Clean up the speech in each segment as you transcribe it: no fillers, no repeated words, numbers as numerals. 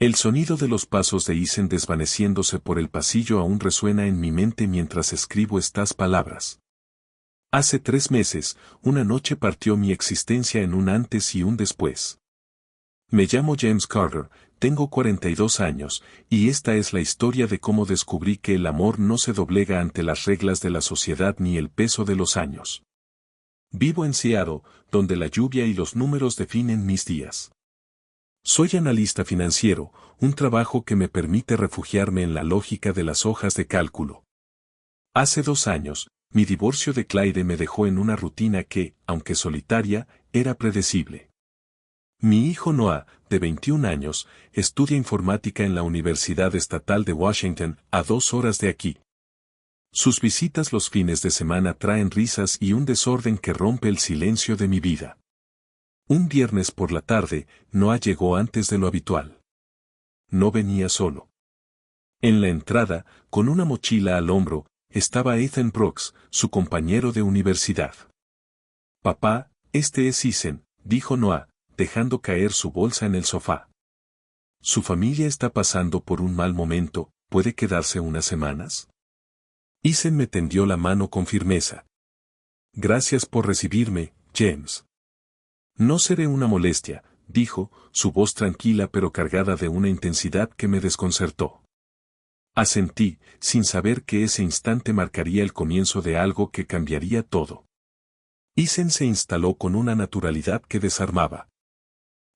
El sonido de los pasos de Isen desvaneciéndose por el pasillo aún resuena en mi mente mientras escribo estas palabras. Hace 3 meses, una noche partió mi existencia en un antes y un después. Me llamo James Carter, tengo 42 años, y esta es la historia de cómo descubrí que el amor no se doblega ante las reglas de la sociedad ni el peso de los años. Vivo en Seattle, donde la lluvia y los números definen mis días. Soy analista financiero, un trabajo que me permite refugiarme en la lógica de las hojas de cálculo. Hace 2 años, mi divorcio de Clyde me dejó en una rutina que, aunque solitaria, era predecible. Mi hijo Noah, de 21 años, estudia informática en la Universidad Estatal de Washington, a 2 horas de aquí. Sus visitas los fines de semana traen risas y un desorden que rompe el silencio de mi vida. Un viernes por la tarde, Noah llegó antes de lo habitual. No venía solo. En la entrada, con una mochila al hombro, estaba Ethan Brooks, su compañero de universidad. «Papá, este es Isen», dijo Noah, dejando caer su bolsa en el sofá. «Su familia está pasando por un mal momento, ¿puede quedarse unas semanas?» Isen me tendió la mano con firmeza. «Gracias por recibirme, James». «No seré una molestia», dijo, su voz tranquila pero cargada de una intensidad que me desconcertó. Asentí, sin saber que ese instante marcaría el comienzo de algo que cambiaría todo. Isen se instaló con una naturalidad que desarmaba.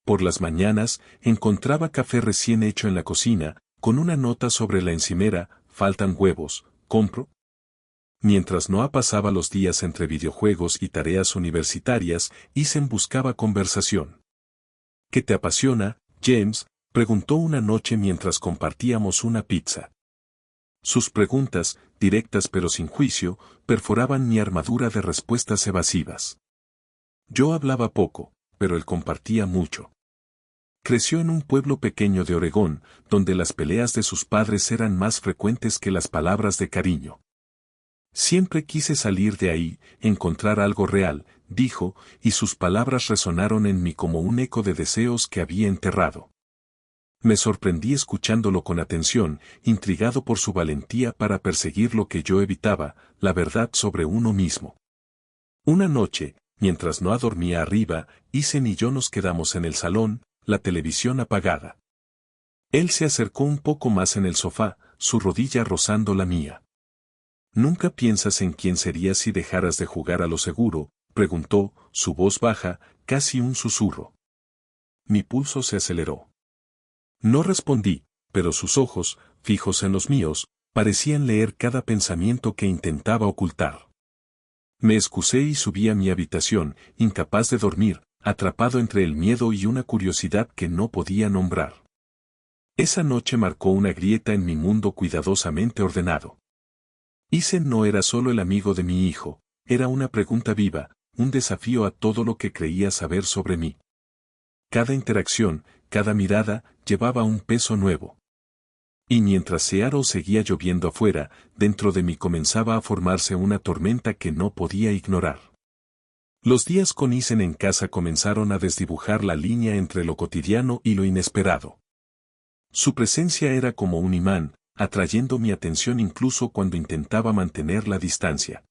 Por las mañanas, encontraba café recién hecho en la cocina, con una nota sobre la encimera: «Faltan huevos, ¿compro?». Mientras Noah pasaba los días entre videojuegos y tareas universitarias, Isen buscaba conversación. «¿Qué te apasiona, James?», preguntó una noche mientras compartíamos una pizza. Sus preguntas, directas pero sin juicio, perforaban mi armadura de respuestas evasivas. Yo hablaba poco, pero él compartía mucho. Creció en un pueblo pequeño de Oregón, donde las peleas de sus padres eran más frecuentes que las palabras de cariño. «Siempre quise salir de ahí, encontrar algo real», dijo, y sus palabras resonaron en mí como un eco de deseos que había enterrado. Me sorprendí escuchándolo con atención, intrigado por su valentía para perseguir lo que yo evitaba, la verdad sobre uno mismo. Una noche, mientras Noah dormía arriba, Isen y yo nos quedamos en el salón, la televisión apagada. Él se acercó un poco más en el sofá, su rodilla rozando la mía. «¿Nunca piensas en quién serías si dejaras de jugar a lo seguro?», preguntó, su voz baja, casi un susurro. Mi pulso se aceleró. No respondí, pero sus ojos, fijos en los míos, parecían leer cada pensamiento que intentaba ocultar. Me excusé y subí a mi habitación, incapaz de dormir, atrapado entre el miedo y una curiosidad que no podía nombrar. Esa noche marcó una grieta en mi mundo cuidadosamente ordenado. Isen no era solo el amigo de mi hijo, era una pregunta viva, un desafío a todo lo que creía saber sobre mí. Cada interacción, cada mirada, llevaba un peso nuevo. Y mientras Seattle seguía lloviendo afuera, dentro de mí comenzaba a formarse una tormenta que no podía ignorar. Los días con Isen en casa comenzaron a desdibujar la línea entre lo cotidiano y lo inesperado. Su presencia era como un imán, atrayendo mi atención incluso cuando intentaba mantener la distancia.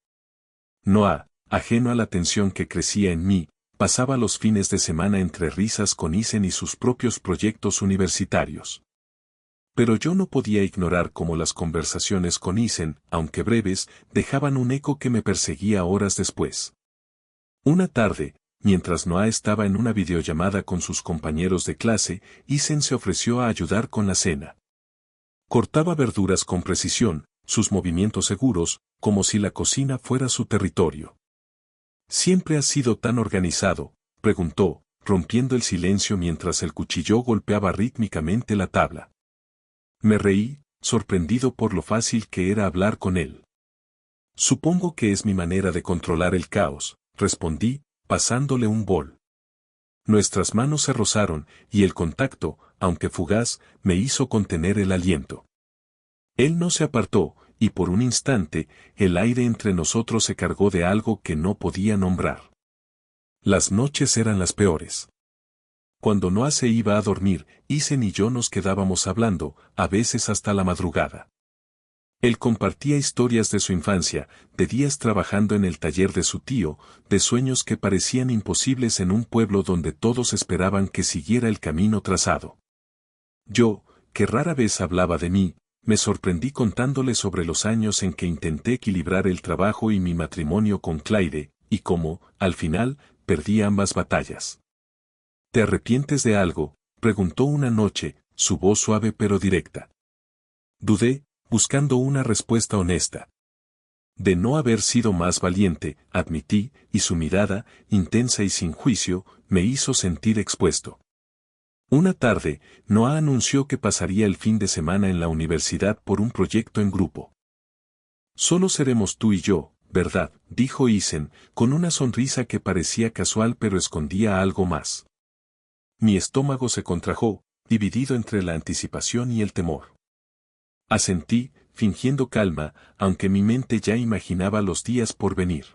Noah, ajeno a la tensión que crecía en mí, pasaba los fines de semana entre risas con Isen y sus propios proyectos universitarios. Pero yo no podía ignorar cómo las conversaciones con Isen, aunque breves, dejaban un eco que me perseguía horas después. Una tarde, mientras Noah estaba en una videollamada con sus compañeros de clase, Isen se ofreció a ayudar con la cena. Cortaba verduras con precisión, sus movimientos seguros, como si la cocina fuera su territorio. «¿Siempre has sido tan organizado?», preguntó, rompiendo el silencio mientras el cuchillo golpeaba rítmicamente la tabla. Me reí, sorprendido por lo fácil que era hablar con él. «Supongo que es mi manera de controlar el caos», respondí, pasándole un bol. Nuestras manos se rozaron, y el contacto, aunque fugaz, me hizo contener el aliento. Él no se apartó, y por un instante, el aire entre nosotros se cargó de algo que no podía nombrar. Las noches eran las peores. Cuando Noah se iba a dormir, Isen y yo nos quedábamos hablando, a veces hasta la madrugada. Él compartía historias de su infancia, de días trabajando en el taller de su tío, de sueños que parecían imposibles en un pueblo donde todos esperaban que siguiera el camino trazado. Yo, que rara vez hablaba de mí, me sorprendí contándole sobre los años en que intenté equilibrar el trabajo y mi matrimonio con Claire, y cómo, al final, perdí ambas batallas. ¿Te arrepientes de algo?, preguntó una noche, su voz suave pero directa. Dudé, buscando una respuesta honesta. De no haber sido más valiente, admití, y su mirada, intensa y sin juicio, me hizo sentir expuesto. Una tarde, Noah anunció que pasaría el fin de semana en la universidad por un proyecto en grupo. Solo seremos tú y yo, ¿verdad?, dijo Isen, con una sonrisa que parecía casual pero escondía algo más. Mi estómago se contrajo, dividido entre la anticipación y el temor. Asentí, fingiendo calma, aunque mi mente ya imaginaba los días por venir.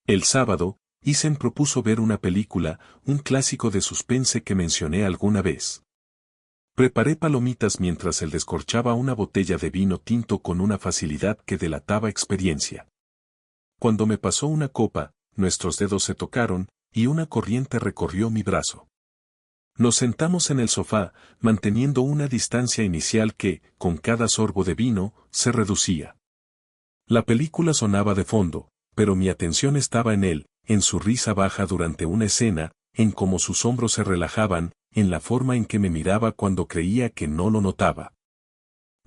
El sábado, Isen propuso ver una película, un clásico de suspense que mencioné alguna vez. Preparé palomitas mientras él descorchaba una botella de vino tinto con una facilidad que delataba experiencia. Cuando me pasó una copa, nuestros dedos se tocaron, y una corriente recorrió mi brazo. Nos sentamos en el sofá, manteniendo una distancia inicial que, con cada sorbo de vino, se reducía. La película sonaba de fondo, pero mi atención estaba en él, en su risa baja durante una escena, en cómo sus hombros se relajaban, en la forma en que me miraba cuando creía que no lo notaba.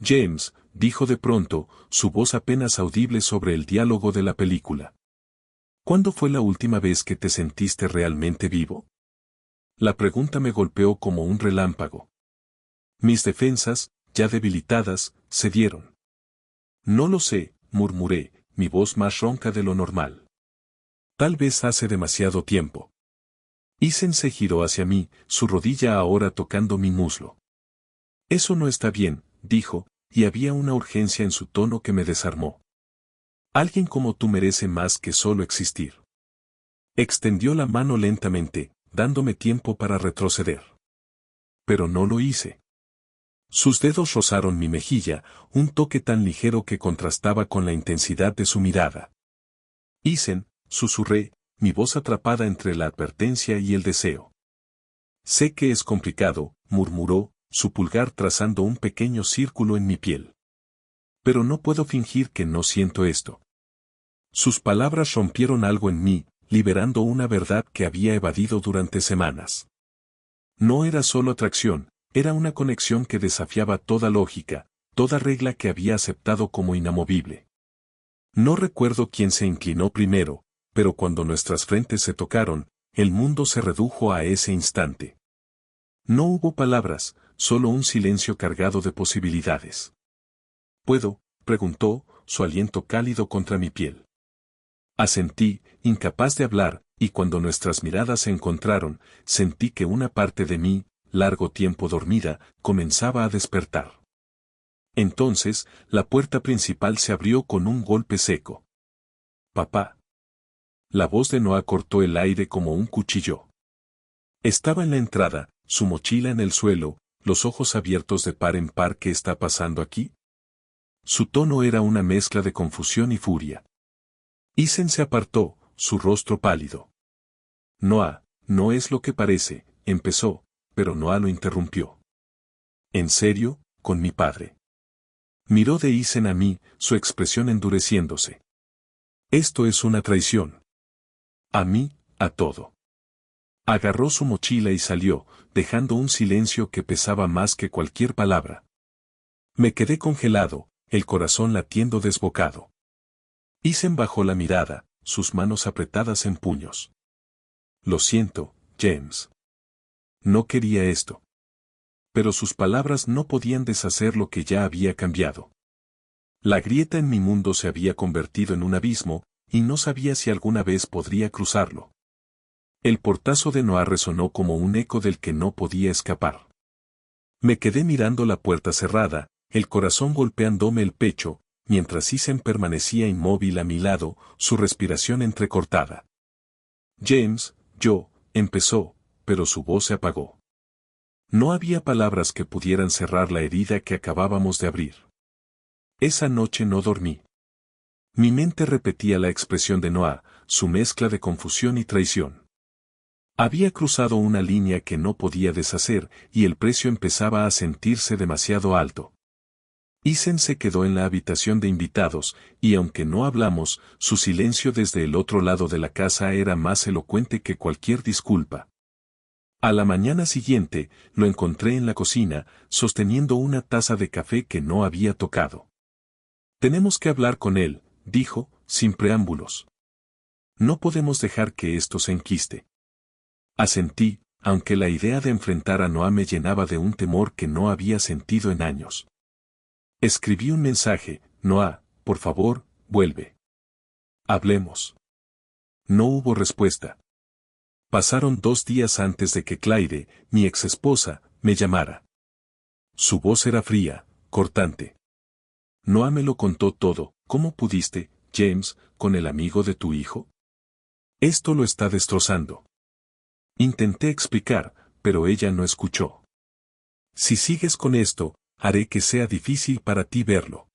James, dijo de pronto, su voz apenas audible sobre el diálogo de la película. ¿Cuándo fue la última vez que te sentiste realmente vivo? La pregunta me golpeó como un relámpago. Mis defensas, ya debilitadas, cedieron. No lo sé, murmuré, mi voz más ronca de lo normal. Tal vez hace demasiado tiempo. Isen se giró hacia mí, su rodilla ahora tocando mi muslo. Eso no está bien, dijo, y había una urgencia en su tono que me desarmó. Alguien como tú merece más que solo existir. Extendió la mano lentamente, dándome tiempo para retroceder. Pero no lo hice. Sus dedos rozaron mi mejilla, un toque tan ligero que contrastaba con la intensidad de su mirada. Isen, susurré, mi voz atrapada entre la advertencia y el deseo. Sé que es complicado, murmuró, su pulgar trazando un pequeño círculo en mi piel. Pero no puedo fingir que no siento esto. Sus palabras rompieron algo en mí, liberando una verdad que había evadido durante semanas. No era solo atracción, era una conexión que desafiaba toda lógica, toda regla que había aceptado como inamovible. No recuerdo quién se inclinó primero, pero cuando nuestras frentes se tocaron, el mundo se redujo a ese instante. No hubo palabras, solo un silencio cargado de posibilidades. ¿Puedo?, preguntó, su aliento cálido contra mi piel. Asentí, incapaz de hablar, y cuando nuestras miradas se encontraron, sentí que una parte de mí, largo tiempo dormida, comenzaba a despertar. Entonces, la puerta principal se abrió con un golpe seco. «Papá». La voz de Noah cortó el aire como un cuchillo. Estaba en la entrada, su mochila en el suelo, los ojos abiertos de par en par. ¿Qué está pasando aquí? Su tono era una mezcla de confusión y furia. Isen se apartó, su rostro pálido. Noah, no es lo que parece, empezó, pero Noah lo interrumpió. ¿En serio, con mi padre? Miró de Isen a mí, su expresión endureciéndose. Esto es una traición. A mí, a todo. Agarró su mochila y salió, dejando un silencio que pesaba más que cualquier palabra. Me quedé congelado, el corazón latiendo desbocado. Isen bajó la mirada, sus manos apretadas en puños. Lo siento, James. No quería esto. Pero sus palabras no podían deshacer lo que ya había cambiado. La grieta en mi mundo se había convertido en un abismo, y no sabía si alguna vez podría cruzarlo. El portazo de Noah resonó como un eco del que no podía escapar. Me quedé mirando la puerta cerrada, el corazón golpeándome el pecho, mientras Isen permanecía inmóvil a mi lado, su respiración entrecortada. James, empezó, pero su voz se apagó. No había palabras que pudieran cerrar la herida que acabábamos de abrir. Esa noche no dormí. Mi mente repetía la expresión de Noah, su mezcla de confusión y traición. Había cruzado una línea que no podía deshacer y el precio empezaba a sentirse demasiado alto. Isen se quedó en la habitación de invitados, y aunque no hablamos, su silencio desde el otro lado de la casa era más elocuente que cualquier disculpa. A la mañana siguiente, lo encontré en la cocina, sosteniendo una taza de café que no había tocado. Tenemos que hablar con él, dijo, sin preámbulos. No podemos dejar que esto se enquiste. Asentí, aunque la idea de enfrentar a Noah me llenaba de un temor que no había sentido en años. Escribí un mensaje: Noah, por favor, vuelve. Hablemos. No hubo respuesta. Pasaron 2 días antes de que Claire, mi exesposa, me llamara. Su voz era fría, cortante. Noah me lo contó todo. ¿Cómo pudiste, James, con el amigo de tu hijo? Esto lo está destrozando. Intenté explicar, pero ella no escuchó. Si sigues con esto, haré que sea difícil para ti verlo.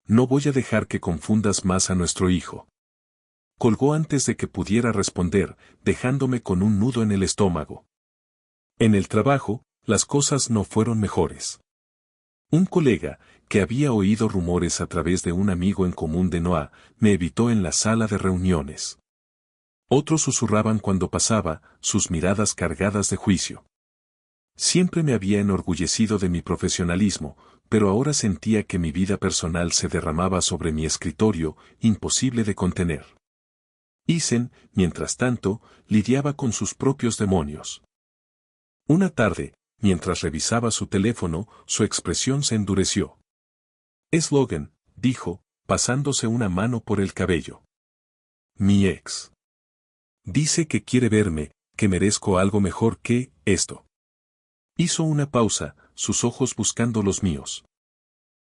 No voy a dejar que confundas más a nuestro hijo. Colgó antes de que pudiera responder, dejándome con un nudo en el estómago. En el trabajo, las cosas no fueron mejores. Un colega, que había oído rumores a través de un amigo en común de Noah, me evitó en la sala de reuniones. Otros susurraban cuando pasaba, sus miradas cargadas de juicio. Siempre me había enorgullecido de mi profesionalismo, pero ahora sentía que mi vida personal se derramaba sobre mi escritorio, imposible de contener. Isen, mientras tanto, lidiaba con sus propios demonios. Una tarde, mientras revisaba su teléfono, su expresión se endureció. Es Logan, dijo, pasándose una mano por el cabello. Mi ex. Dice que quiere verme, que merezco algo mejor que esto. Hizo una pausa, sus ojos buscando los míos.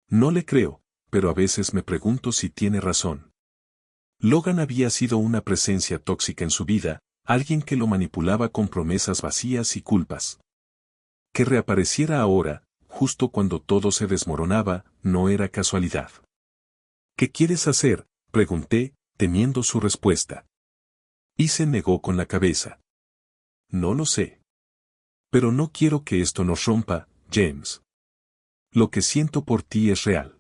No le creo, pero a veces me pregunto si tiene razón. Logan había sido una presencia tóxica en su vida, alguien que lo manipulaba con promesas vacías y culpas. Que reapareciera ahora, justo cuando todo se desmoronaba, no era casualidad. ¿Qué quieres hacer?, pregunté, temiendo su respuesta. Y se negó con la cabeza. No lo sé. Pero no quiero que esto nos rompa, James. Lo que siento por ti es real.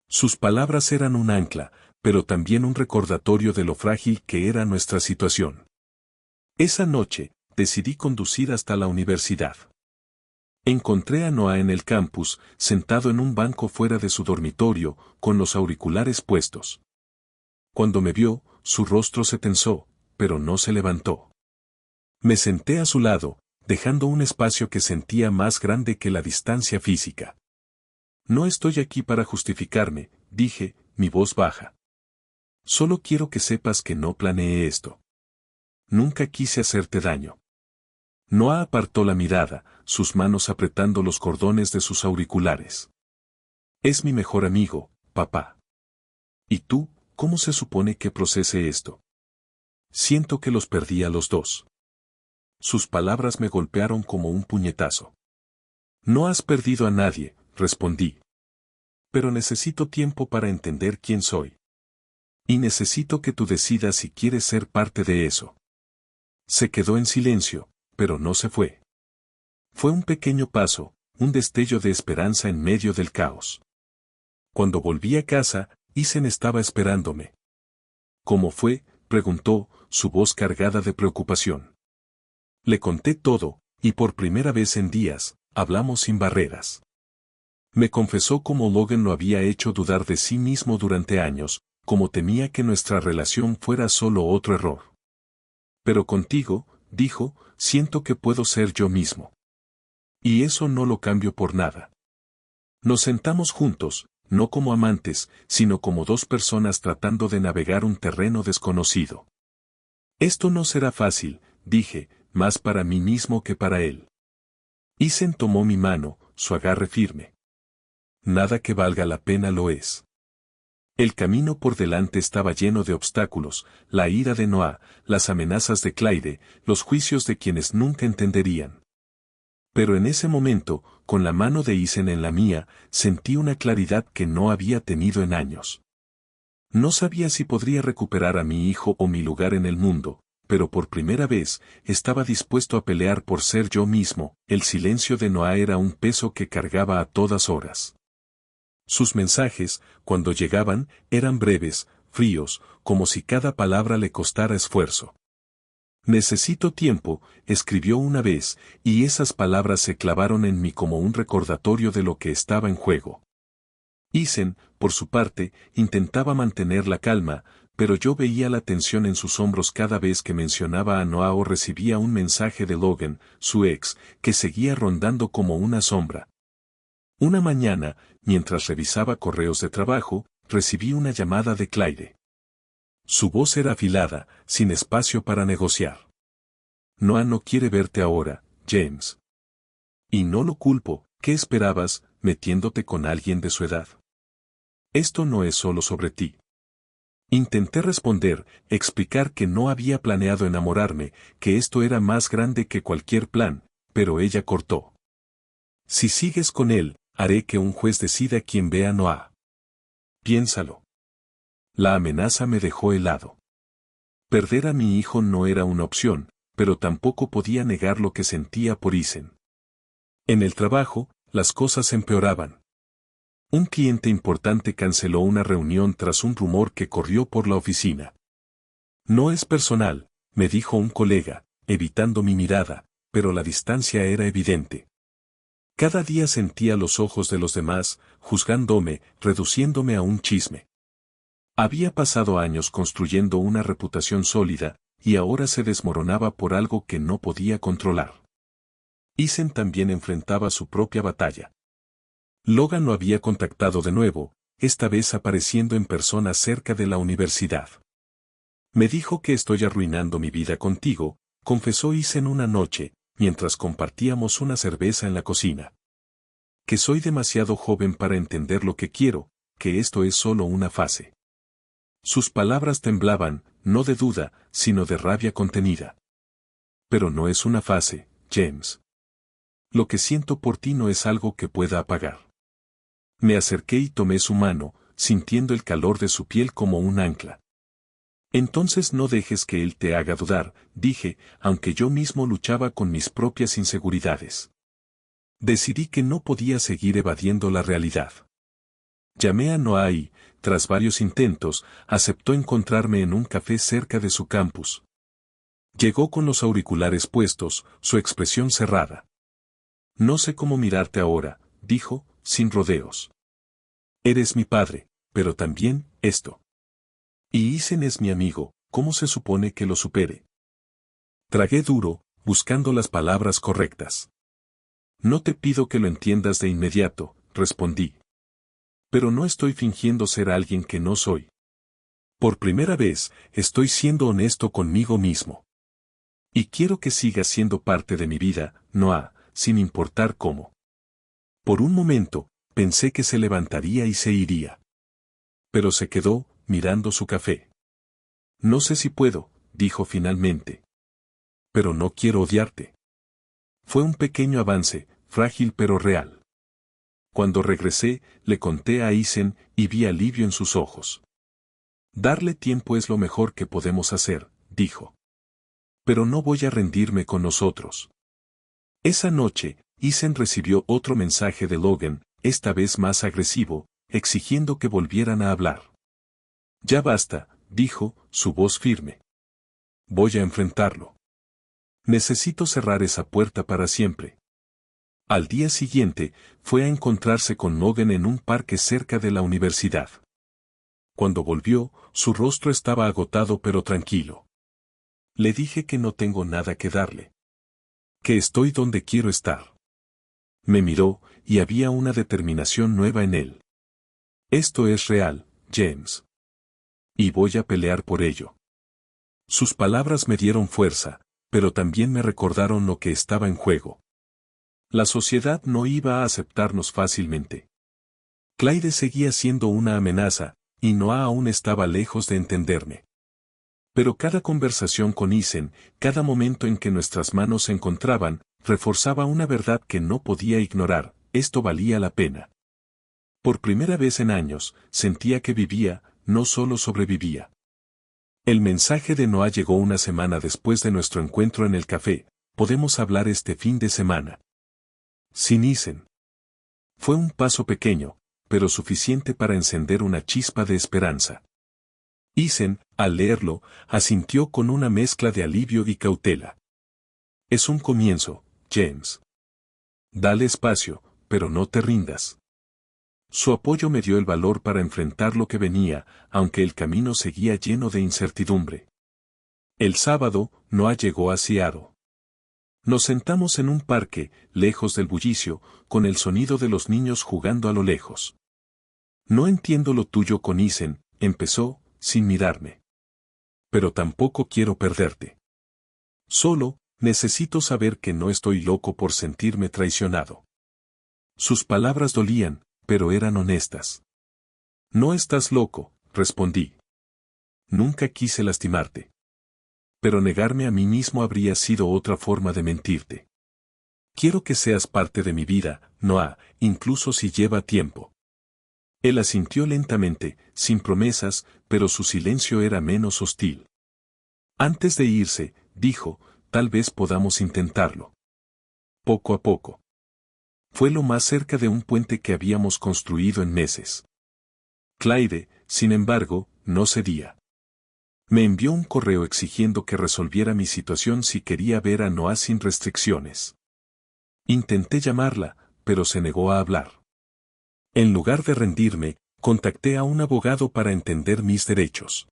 Sus palabras eran un ancla, pero también un recordatorio de lo frágil que era nuestra situación. Esa noche, decidí conducir hasta la universidad. Encontré a Noah en el campus, sentado en un banco fuera de su dormitorio, con los auriculares puestos. Cuando me vio, su rostro se tensó, pero no se levantó. Me senté a su lado, dejando un espacio que sentía más grande que la distancia física. No estoy aquí para justificarme, dije, mi voz baja. Solo quiero que sepas que no planeé esto. Nunca quise hacerte daño. Noah apartó la mirada, sus manos apretando los cordones de sus auriculares. Es mi mejor amigo, papá. ¿Y tú, cómo se supone que procese esto? Siento que los perdí a los dos. Sus palabras me golpearon como un puñetazo. No has perdido a nadie, respondí. Pero necesito tiempo para entender quién soy. Y necesito que tú decidas si quieres ser parte de eso. Se quedó en silencio, pero no se fue. Fue un pequeño paso, un destello de esperanza en medio del caos. Cuando volví a casa, Isen estaba esperándome. ¿Cómo fue?, preguntó, su voz cargada de preocupación. Le conté todo, y por primera vez en días, hablamos sin barreras. Me confesó cómo Logan lo había hecho dudar de sí mismo durante años, como temía que nuestra relación fuera solo otro error. Pero contigo, dijo, siento que puedo ser yo mismo. Y eso no lo cambio por nada. Nos sentamos juntos, no como amantes, sino como dos personas tratando de navegar un terreno desconocido. Esto no será fácil, dije, más para mí mismo que para él. Isen tomó mi mano, su agarre firme. Nada que valga la pena lo es. El camino por delante estaba lleno de obstáculos, la ira de Noah, las amenazas de Clyde, los juicios de quienes nunca entenderían. Pero en ese momento, con la mano de Isen en la mía, sentí una claridad que no había tenido en años. No sabía si podría recuperar a mi hijo o mi lugar en el mundo, pero por primera vez, estaba dispuesto a pelear por ser yo mismo. El silencio de Noah era un peso que cargaba a todas horas. Sus mensajes, cuando llegaban, eran breves, fríos, como si cada palabra le costara esfuerzo. Necesito tiempo, escribió una vez, y esas palabras se clavaron en mí como un recordatorio de lo que estaba en juego. Isen, por su parte, intentaba mantener la calma, pero yo veía la tensión en sus hombros cada vez que mencionaba a Noah o recibía un mensaje de Logan, su ex, que seguía rondando como una sombra. Una mañana, mientras revisaba correos de trabajo, recibí una llamada de Clyde. Su voz era afilada, sin espacio para negociar. Noah no quiere verte ahora, James. Y no lo culpo, ¿qué esperabas, metiéndote con alguien de su edad? Esto no es solo sobre ti. Intenté responder, explicar que no había planeado enamorarme, que esto era más grande que cualquier plan, pero ella cortó. Si sigues con él, haré que un juez decida quién vea a Noah. Piénsalo. La amenaza me dejó helado. Perder a mi hijo no era una opción, pero tampoco podía negar lo que sentía por Isen. En el trabajo, las cosas empeoraban. Un cliente importante canceló una reunión tras un rumor que corrió por la oficina. No es personal, me dijo un colega, evitando mi mirada, pero la distancia era evidente. Cada día sentía los ojos de los demás, juzgándome, reduciéndome a un chisme. Había pasado años construyendo una reputación sólida, y ahora se desmoronaba por algo que no podía controlar. Isen también enfrentaba su propia batalla. Logan lo había contactado de nuevo, esta vez apareciendo en persona cerca de la universidad. Me dijo que estoy arruinando mi vida contigo, confesó Isen una noche, mientras compartíamos una cerveza en la cocina. Que soy demasiado joven para entender lo que quiero, que esto es solo una fase. Sus palabras temblaban, no de duda, sino de rabia contenida. Pero no es una fase, James. Lo que siento por ti no es algo que pueda apagar. Me acerqué y tomé su mano, sintiendo el calor de su piel como un ancla. Entonces no dejes que él te haga dudar, dije, aunque yo mismo luchaba con mis propias inseguridades. Decidí que no podía seguir evadiendo la realidad. Llamé a Noah y, tras varios intentos, aceptó encontrarme en un café cerca de su campus. Llegó con los auriculares puestos, su expresión cerrada. No sé cómo mirarte ahora, dijo, sin rodeos. Eres mi padre, pero también, esto. Y Isen es mi amigo, ¿cómo se supone que lo supere? Tragué duro, buscando las palabras correctas. No te pido que lo entiendas de inmediato, respondí. Pero no estoy fingiendo ser alguien que no soy. Por primera vez, estoy siendo honesto conmigo mismo. Y quiero que sigas siendo parte de mi vida, Noah, sin importar cómo. Por un momento, pensé que se levantaría y se iría. Pero se quedó, mirando su café. No sé si puedo, dijo finalmente. Pero no quiero odiarte. Fue un pequeño avance, frágil pero real. Cuando regresé, le conté a Isen y vi alivio en sus ojos. Darle tiempo es lo mejor que podemos hacer, dijo. Pero no voy a rendirme con nosotros. Esa noche, Isen recibió otro mensaje de Logan, esta vez más agresivo, exigiendo que volvieran a hablar. Ya basta, dijo, su voz firme. Voy a enfrentarlo. Necesito cerrar esa puerta para siempre. Al día siguiente, fue a encontrarse con Logan en un parque cerca de la universidad. Cuando volvió, su rostro estaba agotado pero tranquilo. Le dije que no tengo nada que darle. Que estoy donde quiero estar. Me miró, y había una determinación nueva en él. Esto es real, James. Y voy a pelear por ello. Sus palabras me dieron fuerza, pero también me recordaron lo que estaba en juego. La sociedad no iba a aceptarnos fácilmente. Clyde seguía siendo una amenaza, y Noah aún estaba lejos de entenderme. Pero cada conversación con Isen, cada momento en que nuestras manos se encontraban, reforzaba una verdad que no podía ignorar: esto valía la pena. Por primera vez en años, sentía que vivía, no solo sobrevivía. El mensaje de Noah llegó una semana después de nuestro encuentro en el café: podemos hablar este fin de semana. Sin Isen. Fue un paso pequeño, pero suficiente para encender una chispa de esperanza. Isen, al leerlo, asintió con una mezcla de alivio y cautela. Es un comienzo, James. Dale espacio, pero no te rindas. Su apoyo me dio el valor para enfrentar lo que venía, aunque el camino seguía lleno de incertidumbre. El sábado, Noah llegó a Seattle. Nos sentamos en un parque, lejos del bullicio, con el sonido de los niños jugando a lo lejos. No entiendo lo tuyo con Isen, empezó, sin mirarme. Pero tampoco quiero perderte. Solo, necesito saber que no estoy loco por sentirme traicionado. Sus palabras dolían, pero eran honestas. No estás loco, respondí. Nunca quise lastimarte. Pero negarme a mí mismo habría sido otra forma de mentirte. Quiero que seas parte de mi vida, Noah, incluso si lleva tiempo. Él asintió lentamente, sin promesas, pero su silencio era menos hostil. Antes de irse, dijo, tal vez podamos intentarlo. Poco a poco. Fue lo más cerca de un puente que habíamos construido en meses. Clyde, sin embargo, no cedía. Me envió un correo exigiendo que resolviera mi situación si quería ver a Noah sin restricciones. Intenté llamarla, pero se negó a hablar. En lugar de rendirme, contacté a un abogado para entender mis derechos.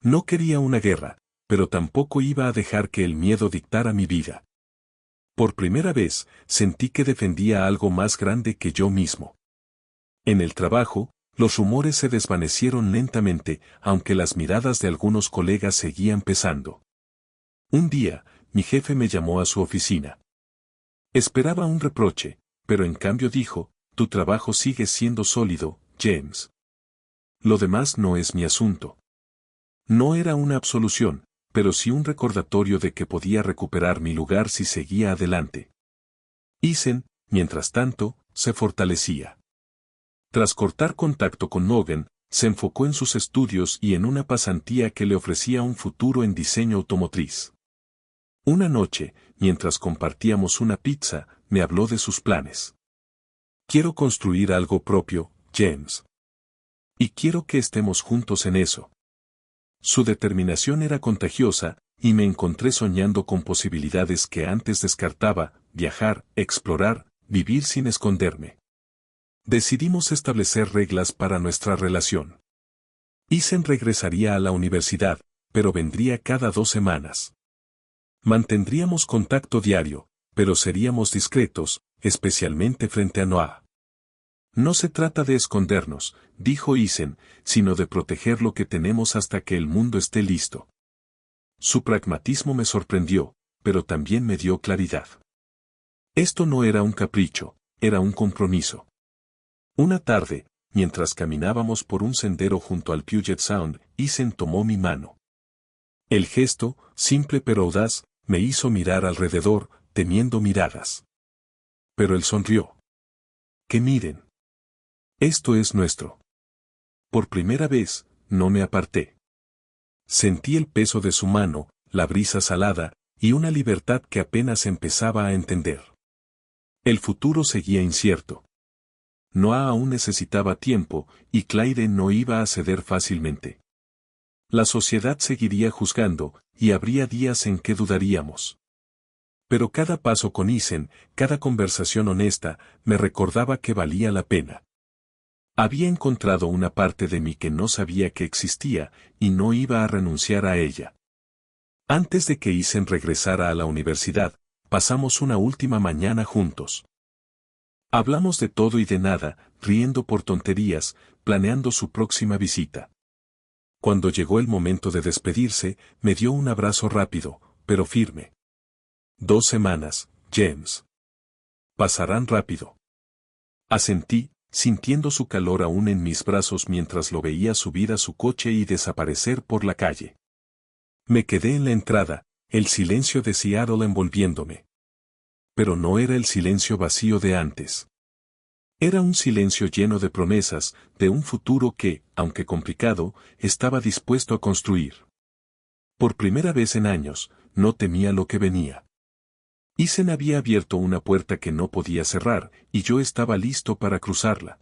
No quería una guerra, pero tampoco iba a dejar que el miedo dictara mi vida. Por primera vez, sentí que defendía algo más grande que yo mismo. En el trabajo, los rumores se desvanecieron lentamente, aunque las miradas de algunos colegas seguían pesando. Un día, mi jefe me llamó a su oficina. Esperaba un reproche, pero en cambio dijo, tu trabajo sigue siendo sólido, James. Lo demás no es mi asunto. No era una absolución, pero sí un recordatorio de que podía recuperar mi lugar si seguía adelante. Isen, mientras tanto, se fortalecía. Tras cortar contacto con Logan, se enfocó en sus estudios y en una pasantía que le ofrecía un futuro en diseño automotriz. Una noche, mientras compartíamos una pizza, me habló de sus planes. Quiero construir algo propio, James. Y quiero que estemos juntos en eso. Su determinación era contagiosa, y me encontré soñando con posibilidades que antes descartaba: viajar, explorar, vivir sin esconderme. Decidimos establecer reglas para nuestra relación. Isen regresaría a la universidad, pero vendría cada 2 semanas. Mantendríamos contacto diario, pero seríamos discretos, especialmente frente a Noah. No se trata de escondernos, dijo Isen, sino de proteger lo que tenemos hasta que el mundo esté listo. Su pragmatismo me sorprendió, pero también me dio claridad. Esto no era un capricho, era un compromiso. Una tarde, mientras caminábamos por un sendero junto al Puget Sound, Isen tomó mi mano. El gesto, simple pero audaz, me hizo mirar alrededor, temiendo miradas. Pero él sonrió. Que miren. Esto es nuestro. Por primera vez, no me aparté. Sentí el peso de su mano, la brisa salada, y una libertad que apenas empezaba a entender. El futuro seguía incierto. Noah aún necesitaba tiempo, y Clyde no iba a ceder fácilmente. La sociedad seguiría juzgando, y habría días en que dudaríamos. Pero cada paso con Isen, cada conversación honesta, me recordaba que valía la pena. Había encontrado una parte de mí que no sabía que existía, y no iba a renunciar a ella. Antes de que Isen regresara a la universidad, pasamos una última mañana juntos. Hablamos de todo y de nada, riendo por tonterías, planeando su próxima visita. Cuando llegó el momento de despedirse, me dio un abrazo rápido, pero firme. 2 semanas, James. Pasarán rápido. Asentí, sintiendo su calor aún en mis brazos mientras lo veía subir a su coche y desaparecer por la calle. Me quedé en la entrada, el silencio de Seattle envolviéndome. Pero no era el silencio vacío de antes. Era un silencio lleno de promesas, de un futuro que, aunque complicado, estaba dispuesto a construir. Por primera vez en años, no temía lo que venía. Eason había abierto una puerta que no podía cerrar, y yo estaba listo para cruzarla.